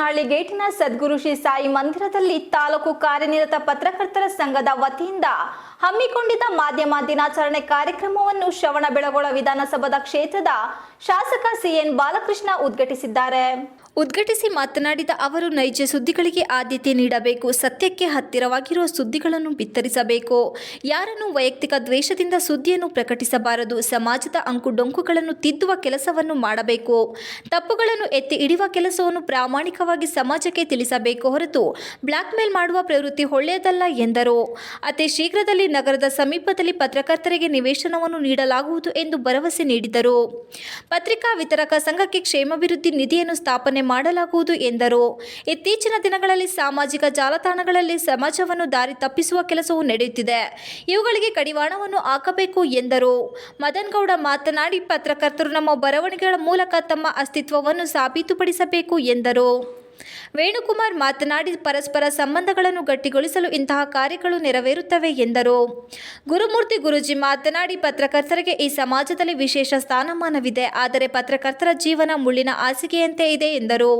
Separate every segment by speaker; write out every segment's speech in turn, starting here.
Speaker 1: ಚಿಕ್ಕೋನಹಳ್ಳಿ ಗೇಟಿನ ಸದ್ಗುರು ಶ್ರೀ ಸಾಯಿ ಮಂದಿರದಲ್ಲಿ ತಾಲೂಕು ಕಾರ್ಯನಿರತ ಪತ್ರಕರ್ತರ ಸಂಘದ ವತಿಯಿಂದ ಹಮ್ಮಿಕೊಂಡಿದ್ದ ಮಾಧ್ಯಮ ದಿನಾಚರಣೆ ಕಾರ್ಯಕ್ರಮವನ್ನು ಶ್ರವಣಬೆಳಗೊಳ ವಿಧಾನಸಭಾ ಕ್ಷೇತ್ರದ ಶಾಸಕ ಸಿಎನ್ ಬಾಲಕೃಷ್ಣ ಉದ್ಘಾಟಿಸಿದ್ದಾರೆ. ಉದ್ಘಾಟಿಸಿ ಮಾತನಾಡಿದ ಅವರು, ನೈಜ ಸುದ್ದಿಗಳಿಗೆ ಆದ್ಯತೆ ನೀಡಬೇಕು, ಸತ್ಯಕ್ಕೆ ಹತ್ತಿರವಾಗಿರುವ ಸುದ್ದಿಗಳನ್ನು ಬಿತ್ತರಿಸಬೇಕು, ಯಾರನ್ನು ವೈಯಕ್ತಿಕ ದ್ವೇಷದಿಂದ ಸುದ್ದಿಯನ್ನು ಪ್ರಕಟಿಸಬಾರದು, ಸಮಾಜದ ಅಂಕುಡೊಂಕುಗಳನ್ನು ತಿದ್ದುವ ಕೆಲಸವನ್ನು ಮಾಡಬೇಕು, ತಪ್ಪುಗಳನ್ನು ಎತ್ತಿ ಹಿಡಿಯುವ ಕೆಲಸವನ್ನು ಪ್ರಾಮಾಣಿಕವಾಗಿ ಸಮಾಜಕ್ಕೆ ತಿಳಿಸಬೇಕು ಹೊರತು ಬ್ಲಾಕ್ ಮೇಲ್ ಮಾಡುವ ಪ್ರವೃತ್ತಿ ಒಳ್ಳೆಯದಲ್ಲ ಎಂದರು. ಅತಿ ಶೀಘ್ರದಲ್ಲಿ ನಗರದ ಸಮೀಪದಲ್ಲಿ ಪತ್ರಕರ್ತರಿಗೆ ನಿವೇಶನವನ್ನು ನೀಡಲಾಗುವುದು ಎಂದು ಭರವಸೆ ನೀಡಿದರು. ಪತ್ರಿಕಾ ವಿತರಕ ಸಂಘಕ್ಕೆ ಕ್ಷೇಮಾಭಿವೃದ್ಧಿ ನಿಧಿಯನ್ನು ಸ್ಥಾಪನೆ ಮಾಡಲಾಗುವುದು ಎಂದರು. ಇತ್ತೀಚಿನ ದಿನಗಳಲ್ಲಿ ಸಾಮಾಜಿಕ ಜಾಲತಾಣಗಳಲ್ಲಿ ಸಮಾಜವನ್ನು ದಾರಿ ತಪ್ಪಿಸುವ ಕೆಲಸವು ನಡೆಯುತ್ತಿದೆ, ಇವುಗಳಿಗೆ ಕಡಿವಾಣವನ್ನು ಹಾಕಬೇಕು ಎಂದರು. ಮದನಗೌಡ ಮಾತನಾಡಿ, ಪತ್ರಕರ್ತರು ನಮ್ಮ ಬರವಣಿಗೆಗಳ ಮೂಲಕ ತಮ್ಮ ಅಸ್ತಿತ್ವವನ್ನು ಸಾಬೀತುಪಡಿಸಬೇಕು ಎಂದರು. ವೇಣುಕುಮಾರ್ ಮಾತನಾಡಿ, ಪರಸ್ಪರ ಸಂಬಂಧಗಳನ್ನು ಗಟ್ಟಿಗೊಳಿಸಲು ಇಂತಹ ಕಾರ್ಯಗಳು ನೆರವೇರುತ್ತವೆ ಎಂದರು. ಗುರುಮೂರ್ತಿ ಗುರೂಜಿ ಮಾತನಾಡಿ, ಪತ್ರಕರ್ತರಿಗೆ ಈ ಸಮಾಜದಲ್ಲಿ ವಿಶೇಷ ಸ್ಥಾನಮಾನವಿದೆ, ಆದರೆ ಪತ್ರಕರ್ತರ ಜೀವನ ಮುಳ್ಳಿನ ಹಾಸಿಗೆಯಂತೆ ಇದೆ ಎಂದರು.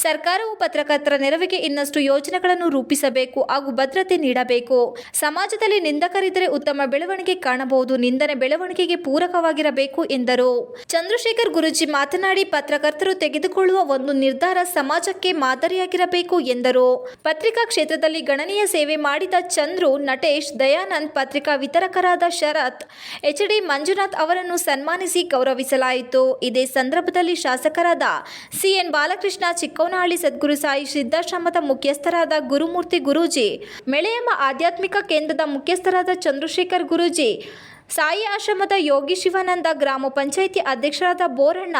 Speaker 1: ಸರ್ಕಾರವು ಪತ್ರಕರ್ತರ ನೆರವಿಗೆ ಇನ್ನಷ್ಟು ಯೋಜನೆಗಳನ್ನು ರೂಪಿಸಬೇಕು ಹಾಗೂ ಭದ್ರತೆ ನೀಡಬೇಕು. ಸಮಾಜದಲ್ಲಿ ನಿಂದಕರಿದ್ದರೆ ಉತ್ತಮ ಬೆಳವಣಿಗೆ ಕಾಣಬಹುದು, ನಿಂದನೆ ಬೆಳವಣಿಗೆಗೆ ಪೂರಕವಾಗಿರಬೇಕು ಎಂದರು. ಚಂದ್ರಶೇಖರ್ ಗುರೂಜಿ ಮಾತನಾಡಿ, ಪತ್ರಕರ್ತರು ತೆಗೆದುಕೊಳ್ಳುವ ಒಂದು ನಿರ್ಧಾರ ಸಮಾಜಕ್ಕೆ ಮಾದರಿಯಾಗಿರಬೇಕು ಎಂದರು. ಪತ್ರಿಕಾ ಕ್ಷೇತ್ರದಲ್ಲಿ ಗಣನೀಯ ಸೇವೆ ಮಾಡಿದ ಚಂದ್ರು, ನಟೇಶ್, ದಯಾನಂದ್, ಪತ್ರಿಕಾ ವಿತರಕರಾದ ಶರತ್, ಎಚ್.ಡಿ. ಮಂಜುನಾಥ್ ಅವರನ್ನು ಸನ್ಮಾನಿಸಿ ಗೌರವಿಸಲಾಯಿತು. ಇದೇ ಸಂದರ್ಭದಲ್ಲಿ ಶಾಸಕರಾದ ಸಿಎನ್ ಬಾಲಕೃಷ್ಣ, ಚಿಕ್ಕೋನಹಳ್ಳಿ ಸದ್ಗುರು ಸಾಯಿ ಸಿದ್ಧಾಶ್ರಮದ ಮುಖ್ಯಸ್ಥರಾದ ಗುರುಮೂರ್ತಿ ಗುರೂಜಿ, ಮೆಳೆಯಮ್ಮ ಆಧ್ಯಾತ್ಮಿಕ ಕೇಂದ್ರದ ಮುಖ್ಯಸ್ಥರಾದ ಚಂದ್ರಶೇಖರ್ ಗುರೂಜಿ, ಸಾಯಿ ಆಶ್ರಮದ ಯೋಗಿ ಶಿವಾನಂದ, ಗ್ರಾಮ ಪಂಚಾಯಿತಿ ಅಧ್ಯಕ್ಷರಾದ ಬೋರಣ್ಣ,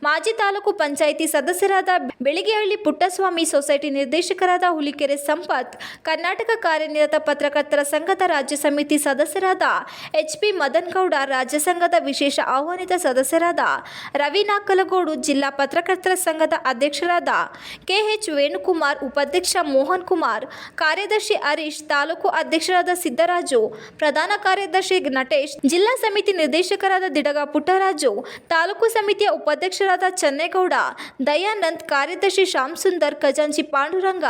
Speaker 1: ಮಾಜಿ ತಾಲೂಕು ಪಂಚಾಯಿತಿ ಸದಸ್ಯರಾದ ಬೆಳಗೆಹಳ್ಳಿ ಪುಟ್ಟಸ್ವಾಮಿ, ಸೊಸೈಟಿ ನಿರ್ದೇಶಕರಾದ ಹುಲಿಕೆರೆ ಸಂಪತ್, ಕರ್ನಾಟಕ ಕಾರ್ಯನಿರತ ಪತ್ರಕರ್ತರ ಸಂಘದ ರಾಜ್ಯ ಸಮಿತಿ ಸದಸ್ಯರಾದ ಎಚ್.ಪಿ. ಮದನಗೌಡ, ರಾಜ್ಯ ಸಂಘದ ವಿಶೇಷ ಆಹ್ವಾನಿತ ಸದಸ್ಯರಾದ ರವಿ ನಾಕಲಗೋಡು, ಜಿಲ್ಲಾ ಪತ್ರಕರ್ತರ ಸಂಘದ ಅಧ್ಯಕ್ಷರಾದ ಕೆ.ಎಚ್. ವೇಣುಕುಮಾರ್, ಉಪಾಧ್ಯಕ್ಷ ಮೋಹನ್ ಕುಮಾರ್, ಕಾರ್ಯದರ್ಶಿ ಹರೀಶ್, ತಾಲೂಕು ಅಧ್ಯಕ್ಷರಾದ ಸಿದ್ದರಾಜು, ಪ್ರಧಾನ ಕಾರ್ಯದರ್ಶಿ ನಟೇಶ್, ಜಿಲ್ಲಾ ಸಮಿತಿ ನಿರ್ದೇಶಕರಾದ ದಿಡಗ ಪುಟ್ಟರಾಜು, ತಾಲೂಕು ಸಮಿತಿಯ ಉಪಾಧ್ಯಕ್ಷರಾದ ಚನ್ನೇಗೌಡ, ದಯಾನಂದ್, ಕಾರ್ಯದರ್ಶಿ ಶ್ಯಾಮ್ ಸುಂದರ್, ಖಜಾಂಚಿ ಪಾಂಡುರಂಗ,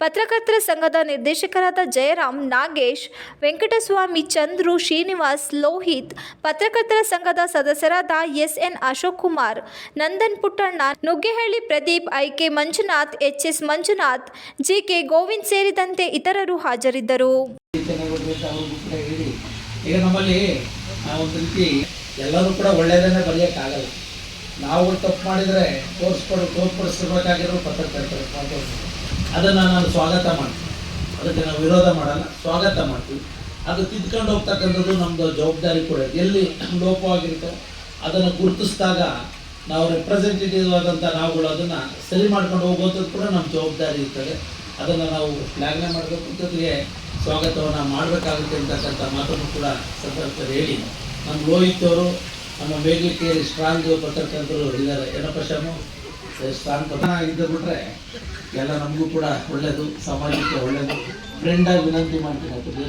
Speaker 1: ಪತ್ರಕರ್ತರ ಸಂಘದ ನಿರ್ದೇಶಕರಾದ ಜಯರಾಮ್, ನಾಗೇಶ್, ವೆಂಕಟಸ್ವಾಮಿ, ಚಂದ್ರು, ಶ್ರೀನಿವಾಸ್, ಲೋಹಿತ್, ಪತ್ರಕರ್ತರ ಸಂಘದ ಸದಸ್ಯರಾದ ಎಸ್.ಎನ್. ಅಶೋಕ್ ಕುಮಾರ್, ನಂದನ್ ಪುಟ್ಟಣ್ಣ, ನುಗ್ಗೇಹಳ್ಳಿ ಪ್ರದೀಪ್, ಐ.ಕೆ. ಮಂಜುನಾಥ್, ಎಚ್.ಎಸ್. ಮಂಜುನಾಥ್, ಜಿ.ಕೆ. ಗೋವಿಂದ್ ಸೇರಿದಂತೆ ಇತರರು ಹಾಜರಿದ್ದರು.
Speaker 2: ಈಗ ನಮ್ಮಲ್ಲಿ ಒಂದು ರೀತಿ ಎಲ್ಲರೂ ಕೂಡ ಒಳ್ಳೆಯದನ್ನೇ ಬರೆಯೋಕ್ಕಾಗಲ್ಲ. ನಾವು ತಪ್ಪು ಮಾಡಿದರೆ ತೋರ್ಪಡಿಸಬೇಕಾಗಿರೋ ಪತ್ರಕರ್ತರು ಅದನ್ನು ನಾನು ಸ್ವಾಗತ ಮಾಡ್ತೀನಿ. ಅದಕ್ಕೆ ನಾವು ವಿರೋಧ ಮಾಡಲ್ಲ, ಸ್ವಾಗತ ಮಾಡ್ತೀವಿ. ಅದು ತಿದ್ಕೊಂಡು ಹೋಗ್ತಕ್ಕಂಥದ್ದು ನಮ್ಮದು ಜವಾಬ್ದಾರಿ ಕೂಡ. ಎಲ್ಲಿ ಲೋಪವಾಗಿರುತ್ತೋ ಅದನ್ನು ಗುರುತಿಸಿದಾಗ ನಾವು ರೆಪ್ರೆಸೆಂಟೇಟಿವ್ ಆದಂಥ ನಾವುಗಳು ಅದನ್ನು ಸರಿ ಮಾಡ್ಕೊಂಡು ಹೋಗೋದು ಕೂಡ ನಮ್ಮ ಜವಾಬ್ದಾರಿ ಇರ್ತದೆ. ಅದನ್ನು ನಾವು ಶ್ಲಾಘನೆ ಮಾಡಬೇಕು, ಜೊತೆಗೆ ಸ್ವಾಗತವನ್ನು ಮಾಡಬೇಕಾಗುತ್ತೆ ಅಂತಕ್ಕಂಥ ಮಾತನ್ನು ಕೂಡ ಸಂದರ್ಭದಲ್ಲಿ ಹೇಳಿ, ನಮ್ಮ ಲೋಹಿತ್ ಅವರು ನಮ್ಮ ಮೇಘಲಿಕೇರಿ ಸ್ಟ್ರಾಂಗ್ ಪತ್ರಕರ್ತರು ಇದ್ದಾರೆ. ಏನಪ್ಪ ಶ್ಯಾಮು, ಸ್ಟ್ರಾಂಗ್ ಇದ್ದು ಬಿಟ್ರೆ ಎಲ್ಲ ನಮಗೂ ಕೂಡ ಒಳ್ಳೆಯದು, ಸಮಾಜಕ್ಕೆ ಒಳ್ಳೆಯದು. ಫ್ರೆಂಡಾಗಿ ವಿನಂತಿ ಮಾಡ್ತೀನಿ,